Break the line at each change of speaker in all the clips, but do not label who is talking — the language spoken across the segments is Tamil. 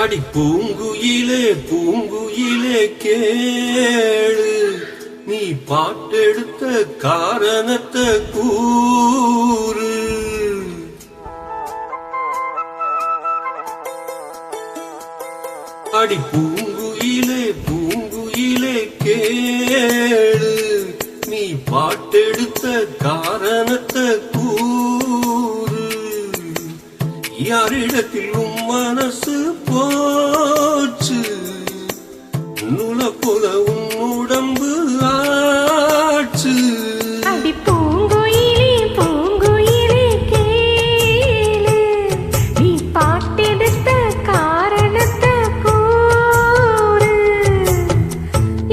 அடி பூங்குயிலே பூங்குயிலே கேளு, நீ பாட்டெடுத்த காரணத்தை கூறு. அடி பூங்குயிலே பூங்குயிலே கேளு, நீ பாட்டெடுத்த காரணத்தை கூறு. யாரிடத்தில் உன் மனசு போச்சு, நுல போல உன் உடம்பு ஆச்சு.
அடி பூங்குயிலே பூங்குயிலே கேளு, நீ பாட்டெடுத்த காரணத்தை கூறு.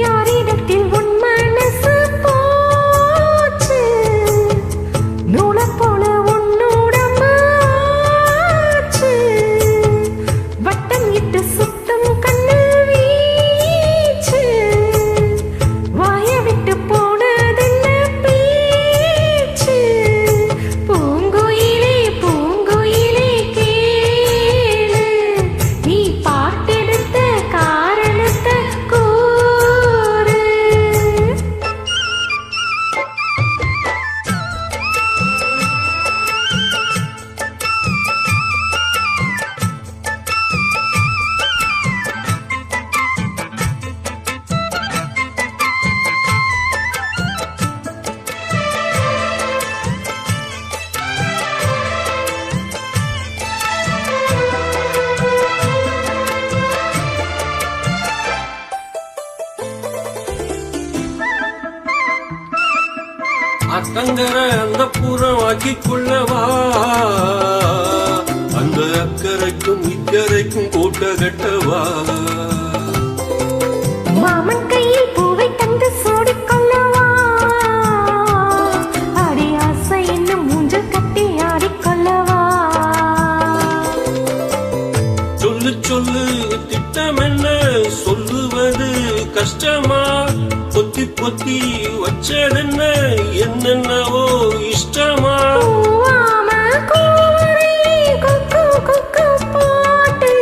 யாரிடத்தில் உன் மனசு போச்சு, நூல போல உன் உடம்பு ஆச்சு. வட்டம் இட்டு சுத்தம் கண்ணு வீச்சு, வாய விட்டு போனதென்ன பேச்சு. பூங்குயிலே பூங்குயிலே கேளு, நீ பாட்டெடுத்த காரணத்தை கூறு.
அத்தங்கர அந்த புறம் ஆக்கி கொள்ளவா, அந்த அக்கறைக்கும் இக்கரைக்கும் கோட்டை கட்டவா.
மாமன் கையில் பூவை தந்து சூடிக்கொள்ளவா, அடி ஆசை என்னும் மூஞ்சல் கட்டி ஆடிக்கொள்ளவா.
சொல்லு சொல்லு திட்டம் என்ன, சொல்லுவது கஷ்டமா. பொத்தி பொத்தி வச்சதென்ன, என்னென்னவோ இஷ்டமா.
பூவாம கூரையிலே குக்கு குக்கு போட்டு,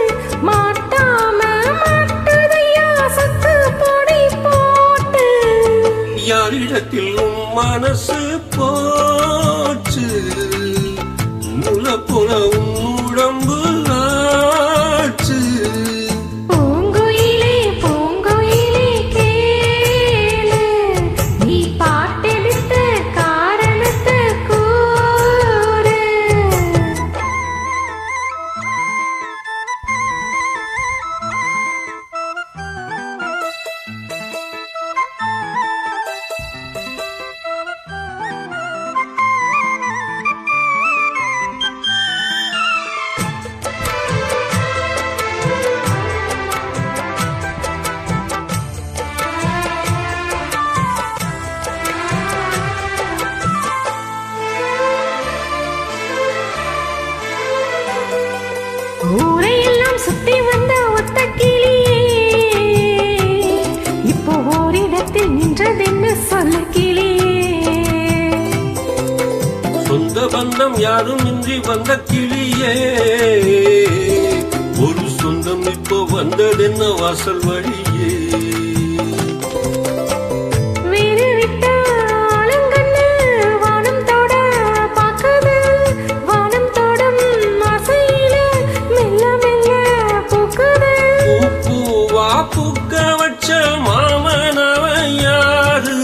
மாட்டாம மாட்டுதையா சத்து பொடி போட்டு.
யாரிடத்தில் உன் மனசு போச்சு, நுல போல உன் உடம்பு ஆச்சு.
பூங்குயிலே பூங்குயிலே கேளு, நீ பாட்டெடுத்த காரணத்தை கூறு. ஊரையெல்லாம் சுத்தி வந்த ஒத்த கிளியே, இப்போ ஓரிடத்தில் நின்றதென்ன சொல்ல கிளியே.
சொந்த பந்தம் யாரும் இன்றி வந்த கிளியே, ஒரு சொந்தம் இப்போ வந்ததென்ன வாசல் வழியே.
வேறு விட்ட ஆலங்கண்ணு வானம் தொட பாக்குது, வானம் தொடும் ஆசையில மெல்ல மெல்ல பூக்குது.
பூவா பூக்க வச்ச மாமனவன் யாரு,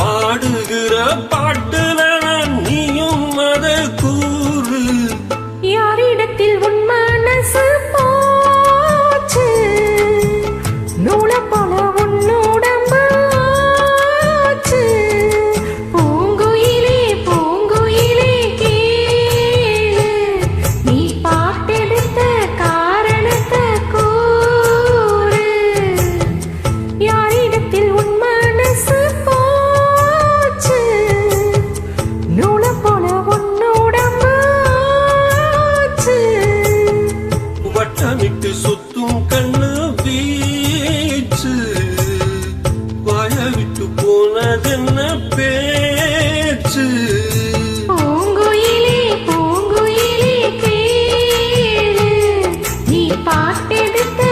பாடுகிற பாட்டுல நீயும் அதை கூறு.
யாரிடத்தில் உன் மனசு போச்சு, நூல போல உன் உடம்பு ஆச்சு. பூங்குயிலே பூங்குயிலே கேளு, நீ பாட்டெடுத்த காரணத்தை கூறு. யாரிடத்தில் உன் மனசு போச்சு, நூல போல உன் உடம்பு ஆச்சு.
வட்டமிட்டு சுத்தும் கண்ணு வீச்சு, வாய விட்டு போனதென்ன பேச்சு.
பூங்குயிலே பூங்குயிலே கேளு, நீ பாட்டெடுத்த